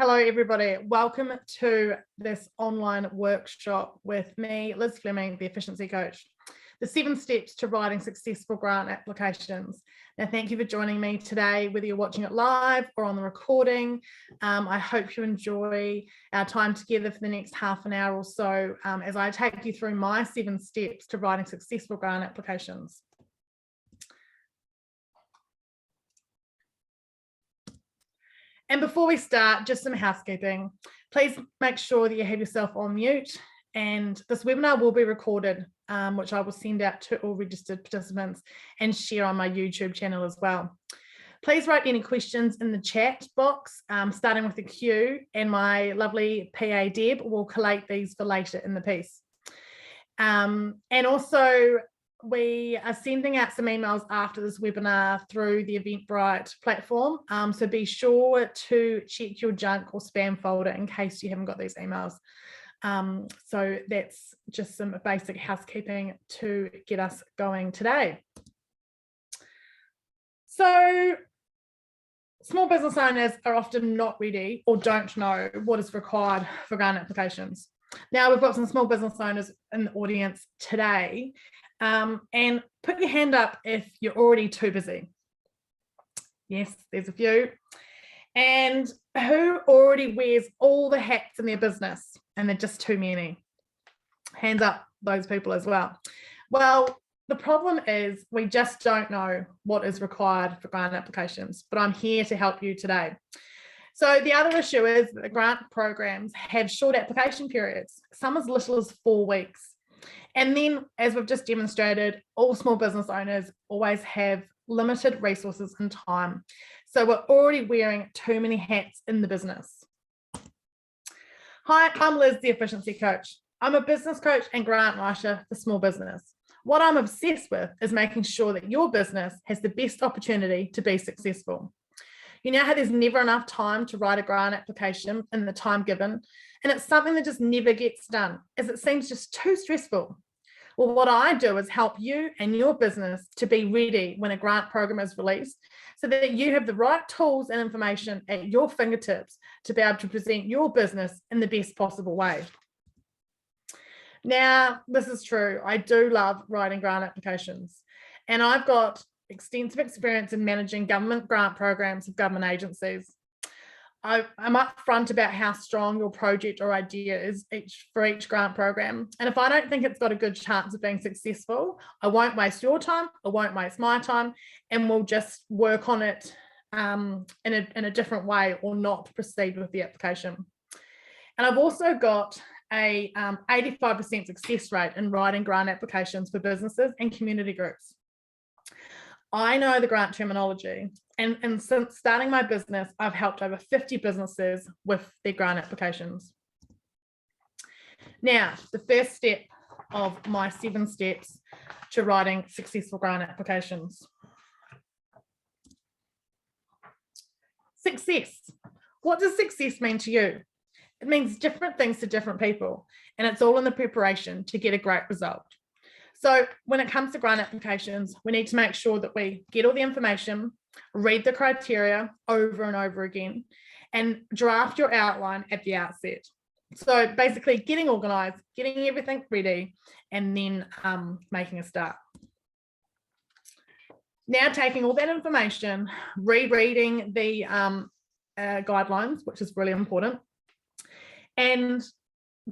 Hello, everybody. Welcome to this online workshop with me, Liz Fleming, the Efficiency Coach. The 7 steps to writing successful grant applications. Now, thank you for joining me today, whether you're watching it live or on the recording. I hope you enjoy our time together for the next half an hour or so as I take you through my 7 steps to writing successful grant applications. And before we start, just some housekeeping. Please make sure that you have yourself on mute, and this webinar will be recorded, which I will send out to all registered participants and share on my YouTube channel as well. Please write any questions in the chat box, starting with the Q, and my lovely PA Deb will collate these for later in the piece. And also, we are sending out some emails after this webinar through the Eventbrite platform. So be sure to check your junk or spam folder in case you haven't got these emails. So that's just some basic housekeeping to get us going today. So small business owners are often not ready or don't know what is required for grant applications. Now, we've got some small business owners in the audience today. And put your hand up if you're already too busy. Yes, there's a few. And who already wears all the hats in their business and they're just too many? Hands up, those people as well. Well, the problem is we just don't know what is required for grant applications, but I'm here to help you today. So the other issue is that the grant programs have short application periods, some as little as 4 weeks. And then, as we've just demonstrated, all small business owners always have limited resources and time. So we're already wearing too many hats in the business. Hi, I'm Liz, the Efficiency Coach. I'm a business coach and grant writer for small business. What I'm obsessed with is making sure that your business has the best opportunity to be successful. You know how there's never enough time to write a grant application in the time given, and it's something that just never gets done as it seems just too stressful. Well, what I do is help you and your business to be ready when a grant program is released so that you have the right tools and information at your fingertips to be able to present your business in the best possible way. Now, this is true. I do love writing grant applications, and I've got extensive experience in managing government grant programs of government agencies. I'm upfront about how strong your project or idea is for each grant program. And if I don't think it's got a good chance of being successful, I won't waste your time, I won't waste my time, and we'll just work on it in a different way or not proceed with the application. And I've also got a 85% success rate in writing grant applications for businesses and community groups. I know the grant terminology, and since starting my business, I've helped over 50 businesses with their grant applications. Now, the first step of my 7 steps to writing successful grant applications. Success. What does success mean to you? It means different things to different people, and it's all in the preparation to get a great result. So when it comes to grant applications, we need to make sure that we get all the information, read the criteria over and over again, and draft your outline at the outset. So basically getting organized, getting everything ready, and then making a start. Now taking all that information, rereading the guidelines, which is really important, and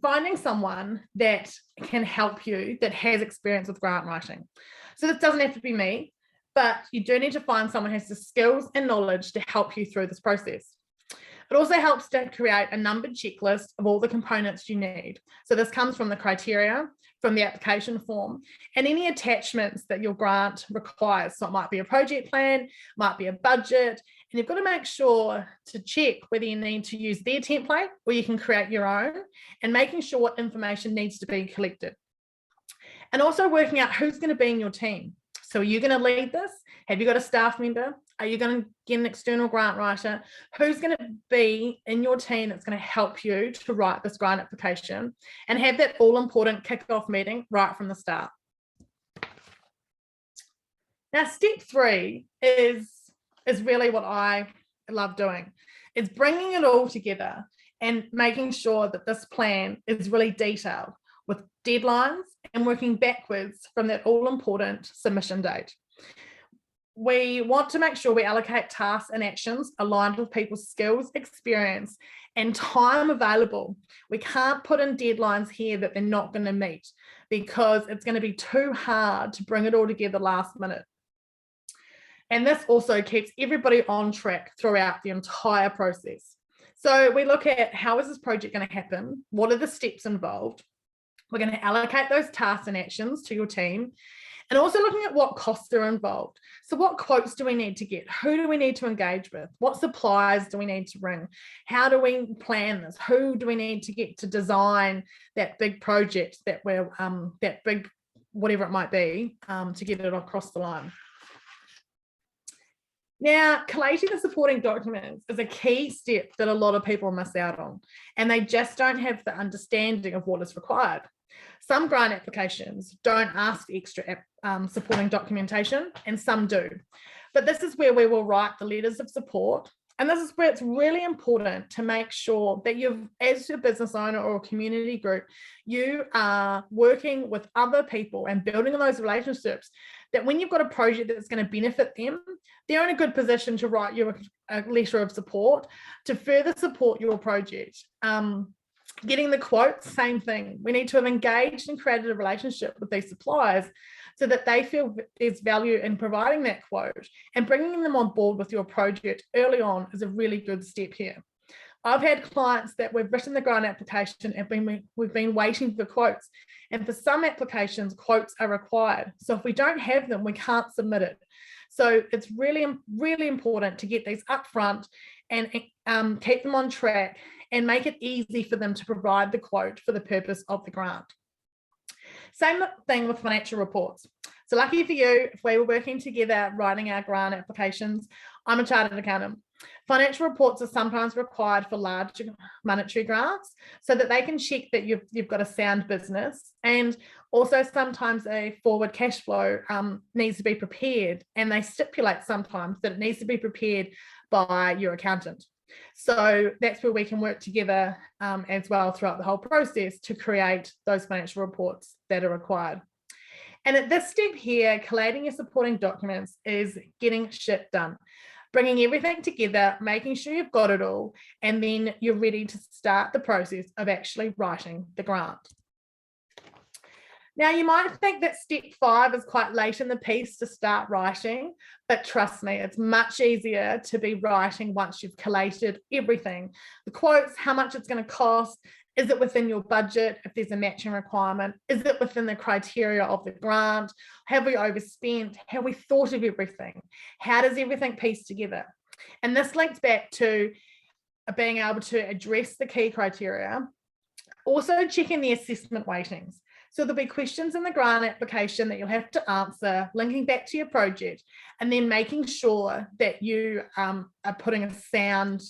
finding someone that can help you that has experience with grant writing. So this doesn't have to be me, but you do need to find someone who has the skills and knowledge to help you through this process. It also helps to create a numbered checklist of all the components you need. So this comes from the criteria, from the application form, and any attachments that your grant requires. So it might be a project plan, might be a budget, and you've got to make sure to check whether you need to use their template or you can create your own, and making sure what information needs to be collected. And also working out who's going to be in your team. So are you going to lead this? Have you got a staff member? Are you going to get an external grant writer? Who's going to be in your team that's going to help you to write this grant application, and have that all important kickoff meeting right from the start. Now, step 3 is really what I love doing. is bringing it all together and making sure that this plan is really detailed with deadlines and working backwards from that all-important submission date. We want to make sure we allocate tasks and actions aligned with people's skills, experience, and time available. We can't put in deadlines here that they're not going to meet because it's going to be too hard to bring it all together last minute. And this also keeps everybody on track throughout the entire process. So we look at how is this project going to happen? What are the steps involved? We're going to allocate those tasks and actions to your team. And also looking at what costs are involved. So what quotes do we need to get? Who do we need to engage with? What suppliers do we need to bring? How do we plan this? Who do we need to get to design that big project that we're, that big, whatever it might be, to get it across the line? Now, collating the supporting documents is a key step that a lot of people miss out on, and they just don't have the understanding of what is required. Some grant applications don't ask extra supporting documentation, and some do. But this is where we will write the letters of support. And this is where it's really important to make sure that you've, as a business owner or a community group, you are working with other people and building those relationships that when you've got a project that's going to benefit them, they're in a good position to write you a letter of support to further support your project. Getting the quotes, same thing. We need to have engaged and created a relationship with these suppliers so that they feel there's value in providing that quote, and bringing them on board with your project early on is a really good step here. I've had clients that we've written the grant application and we've been waiting for quotes, and for some applications, quotes are required. So if we don't have them, we can't submit it. So it's really, really important to get these up front and keep them on track and make it easy for them to provide the quote for the purpose of the grant. Same thing with financial reports. So lucky for you, if we were working together writing our grant applications, I'm a chartered accountant. Financial reports are sometimes required for large monetary grants so that they can check that you've got a sound business, and also sometimes a forward cash flow needs to be prepared, and they stipulate sometimes that it needs to be prepared by your accountant. So that's where we can work together as well throughout the whole process to create those financial reports that are required. And at this step here, collating your supporting documents is getting shit done, bringing everything together, making sure you've got it all, and then you're ready to start the process of actually writing the grant. Now, you might think that step 5 is quite late in the piece to start writing, but trust me, it's much easier to be writing once you've collated everything. The quotes, how much it's going to cost, is it within your budget if there's a matching requirement, is it within the criteria of the grant, have we overspent, have we thought of everything, how does everything piece together? And this links back to being able to address the key criteria, also checking the assessment weightings. So there'll be questions in the grant application that you'll have to answer, linking back to your project, and then making sure that you are putting a sound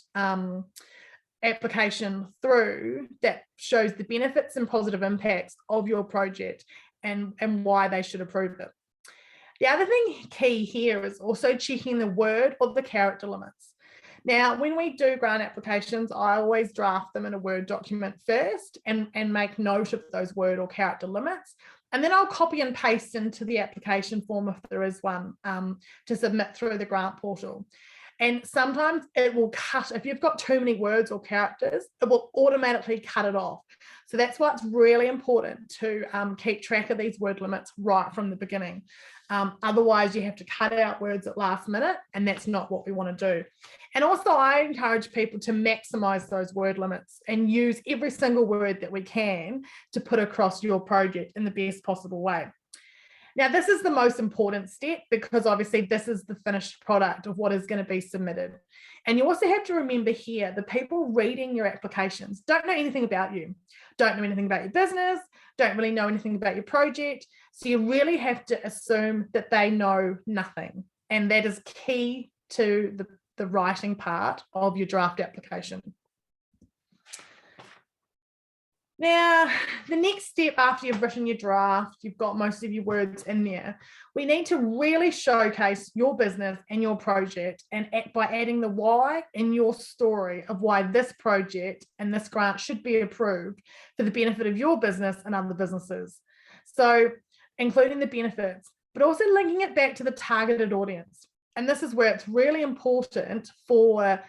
application through that shows the benefits and positive impacts of your project and why they should approve it. The other thing key here is also checking the word or the character limits. Now, when we do grant applications, I always draft them in a Word document first and make note of those word or character limits. And then I'll copy and paste into the application form if there is one to submit through the grant portal. And sometimes it will cut, if you've got too many words or characters, it will automatically cut it off. So that's why it's really important to keep track of these word limits right from the beginning. Otherwise, you have to cut out words at last minute, and that's not what we want to do. And also, I encourage people to maximize those word limits and use every single word that we can to put across your project in the best possible way. Now, this is the most important step because obviously this is the finished product of what is going to be submitted. And you also have to remember here, the people reading your applications don't know anything about you, don't know anything about your business, don't really know anything about your project. So you really have to assume that they know nothing. And that is key to the writing part of your draft application. Now, the next step after you've written your draft, you've got most of your words in there, we need to really showcase your business and your project, and by adding the why in your story of why this project and this grant should be approved for the benefit of your business and other businesses. So including the benefits, but also linking it back to the targeted audience. And this is where it's really important for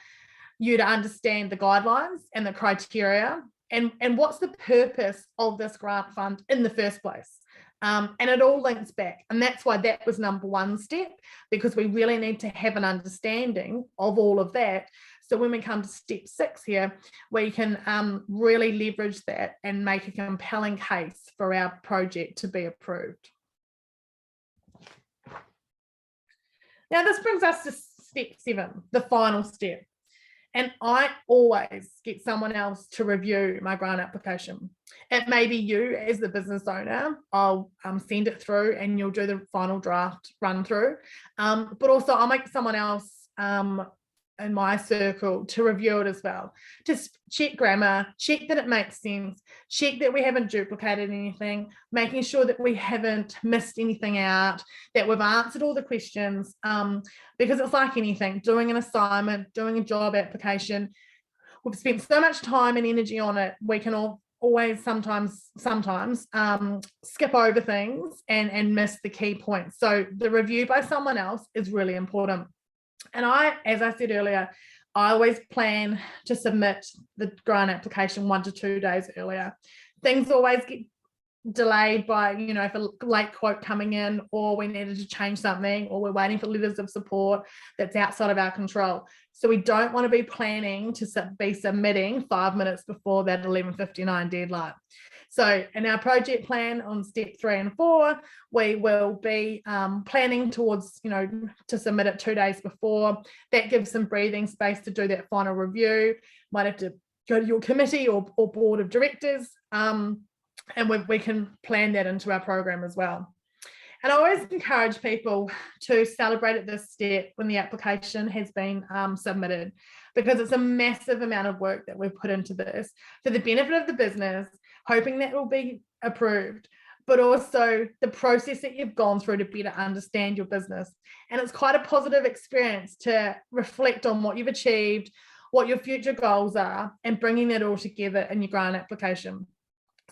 you to understand the guidelines and the criteria and what's the purpose of this grant fund in the first place. And it all links back. And that's why that was number one step, because we really need to have an understanding of all of that. So when we come to step 6 here, we can really leverage that and make a compelling case for our project to be approved. Now, this brings us to step 7, the final step. And I always get someone else to review my grant application. It may be you as the business owner. I'll send it through and you'll do the final draft run through. But also I'll make someone else in my circle to review it as well. Just check grammar, check that it makes sense, check that we haven't duplicated anything, making sure that we haven't missed anything out, that we've answered all the questions, because it's like anything, doing an assignment, doing a job application, we've spent so much time and energy on it, we can always sometimes skip over things and miss the key points. So the review by someone else is really important. And as I said earlier, I always plan to submit the grant application 1 to 2 days earlier. Things always get delayed by, if a late quote coming in, or we needed to change something, or we're waiting for letters of support that's outside of our control. So we don't want to be planning to be submitting 5 minutes before that 11:59 deadline. So in our project plan on step 3 and 4, we will be planning towards, to submit it 2 days before. That gives some breathing space to do that final review. Might have to go to your committee or board of directors, and we can plan that into our program as well. And I always encourage people to celebrate at this step when the application has been submitted, because it's a massive amount of work that we've put into this for the benefit of the business, hoping that it will be approved, but also the process that you've gone through to better understand your business. And it's quite a positive experience to reflect on what you've achieved, what your future goals are, and bringing that all together in your grant application.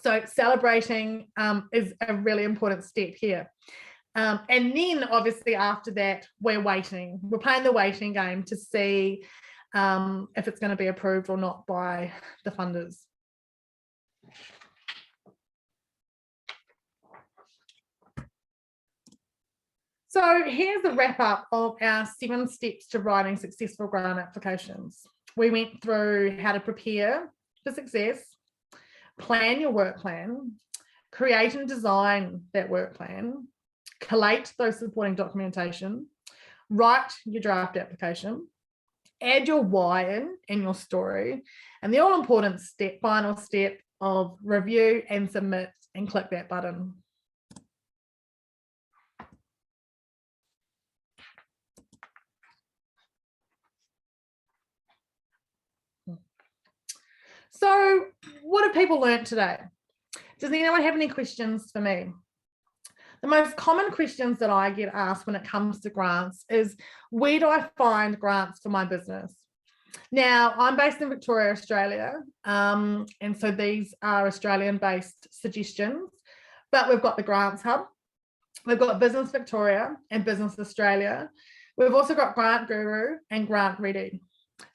So celebrating is a really important step here. And then obviously after that, we're waiting. We're playing the waiting game to see if it's going to be approved or not by the funders. So here's the wrap up of our 7 steps to writing successful grant applications. We went through how to prepare for success, plan your work plan, create and design that work plan, collate those supporting documentation, write your draft application, add your why in your story, and the all-important final step of review and submit, and click that button. So what have people learned today? Does anyone have any questions for me? The most common questions that I get asked when it comes to grants is, where do I find grants for my business? Now, I'm based in Victoria, Australia, and so these are Australian-based suggestions, but we've got the Grants Hub, we've got Business Victoria and Business Australia. We've also got Grant Guru and Grant Ready.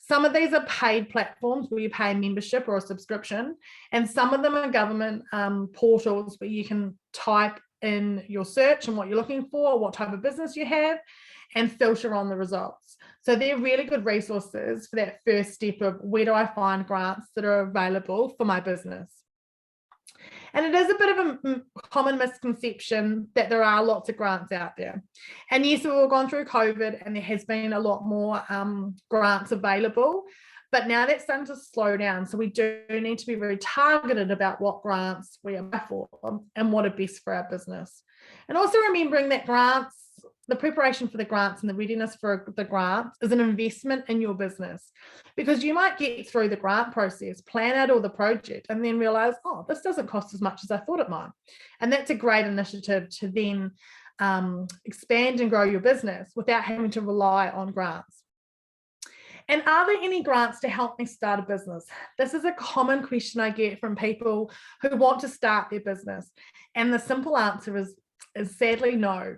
Some of these are paid platforms where you pay a membership or a subscription, and some of them are government portals where you can type in your search and what you're looking for, what type of business you have, and filter on the results. So they're really good resources for that first step of, where do I find grants that are available for my business? And it is a bit of a common misconception that there are lots of grants out there. And yes, we've all gone through COVID and there has been a lot more grants available, but now that's starting to slow down. So we do need to be very targeted about what grants we apply for and what are best for our business. And also remembering that grants the preparation for the grants and the readiness for the grants is an investment in your business, because you might get through the grant process, plan out all the project, and then realize, oh, this doesn't cost as much as I thought it might. And that's a great initiative to then expand and grow your business without having to rely on grants. And are there any grants to help me start a business? This is a common question I get from people who want to start their business. And the simple answer is sadly no.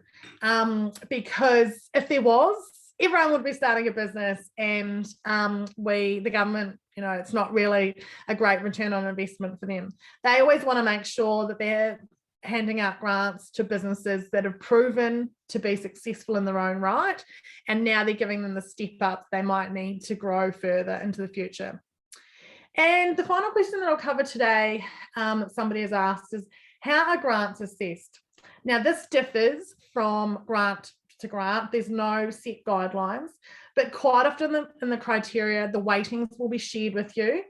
Because if there was, everyone would be starting a business, and the government, it's not really a great return on investment for them. They always want to make sure that they're handing out grants to businesses that have proven to be successful in their own right, and now they're giving them the step up they might need to grow further into the future. And the final question that I'll cover today, somebody has asked, is how are grants assessed? Now, this differs from grant to grant. There's no set guidelines, but quite often in the criteria, the weightings will be shared with you,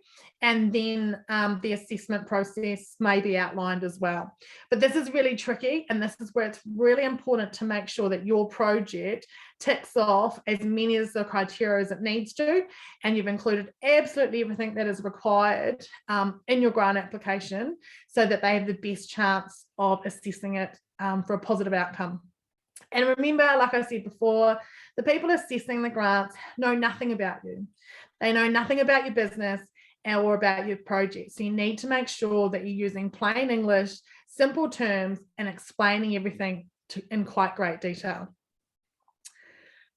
and then the assessment process may be outlined as well. But this is really tricky, and this is where it's really important to make sure that your project ticks off as many of the criteria as it needs to, and you've included absolutely everything that is required in your grant application, so that they have the best chance of assessing it for a positive outcome. And remember, like I said before, the people assessing the grants know nothing about you. They know nothing about your business or about your project. So you need to make sure that you're using plain English, simple terms, and explaining everything in quite great detail.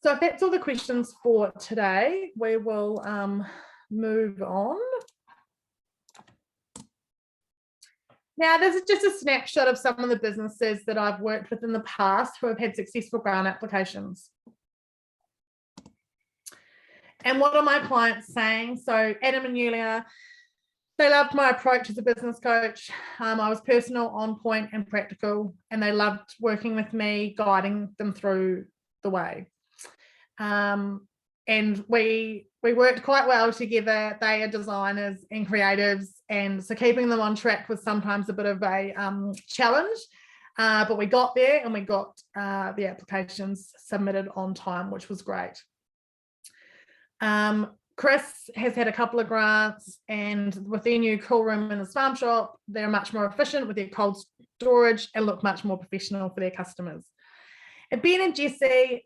So if that's all the questions for today, we will move on. Now, this is just a snapshot of some of the businesses that I've worked with in the past who have had successful grant applications. And what are my clients saying? So Adam and Yulia, they loved my approach as a business coach. I was personal, on point, and practical, and they loved working with me, guiding them through the way. And we worked quite well together. They are designers and creatives, and so keeping them on track was sometimes a bit of a challenge, but we got there, and we got the applications submitted on time, which was great. Chris has had a couple of grants, and with their new cool room in his farm shop, they're much more efficient with their cold storage and look much more professional for their customers. And Ben and Jessie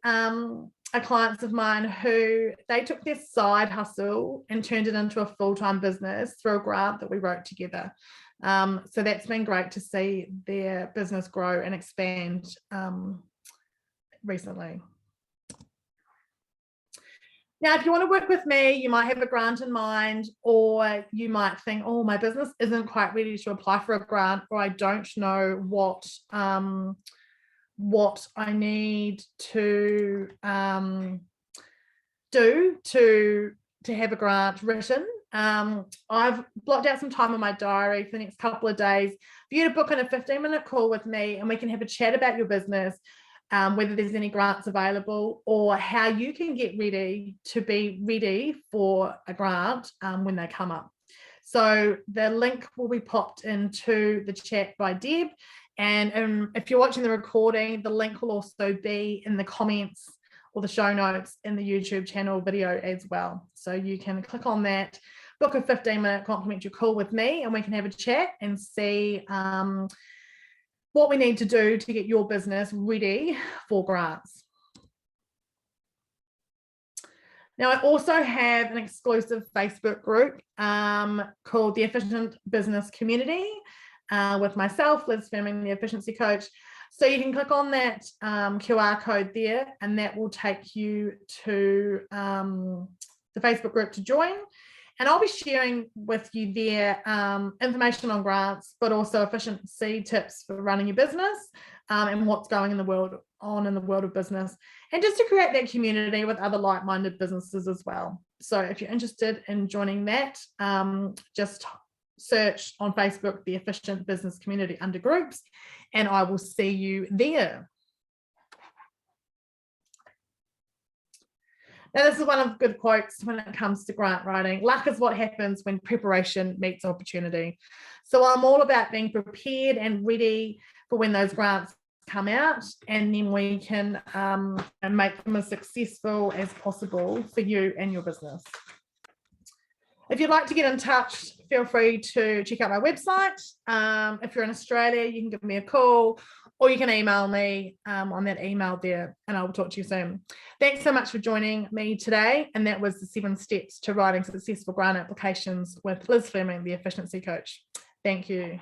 are clients of mine who they took their side hustle and turned it into a full-time business through a grant that we wrote together. So that's been great to see their business grow and expand recently. Now, if you want to work with me, you might have a grant in mind, or you might think, oh, my business isn't quite ready to apply for a grant, or I don't know what I need to do to have a grant written. I've blocked out some time in my diary for the next couple of days for you to book in a 15-minute call with me, and we can have a chat about your business, whether there's any grants available, or how you can get ready to be ready for a grant when they come up. So the link will be popped into the chat by Deb. And if you're watching the recording, the link will also be in the comments or the show notes in the YouTube channel video as well. So you can click on that, book a 15-minute complimentary call with me, and we can have a chat and see what we need to do to get your business ready for grants. Now, I also have an exclusive Facebook group called the Efficient Business Community with myself, Liz Fleming, the Efficiency Coach. So you can click on that QR code there, and that will take you to the Facebook group to join. And I'll be sharing with you there information on grants, but also efficiency tips for running your business and what's going in the world of business, and just to create that community with other like-minded businesses as well. So if you're interested in joining that, just search on Facebook the Efficient Business Community under groups, and I will see you there. Now, this is one of the good quotes when it comes to grant writing. Luck is what happens when preparation meets opportunity. So I'm all about being prepared and ready for when those grants come out, and then we can make them as successful as possible for you and your business. If you'd like to get in touch, feel free to check out my website. If you're in Australia, you can give me a call, or you can email me on that email there, and I'll talk to you soon. Thanks so much for joining me today. And that was the 7 steps to writing successful grant applications with Liz Fleming, the Efficiency Coach. Thank you.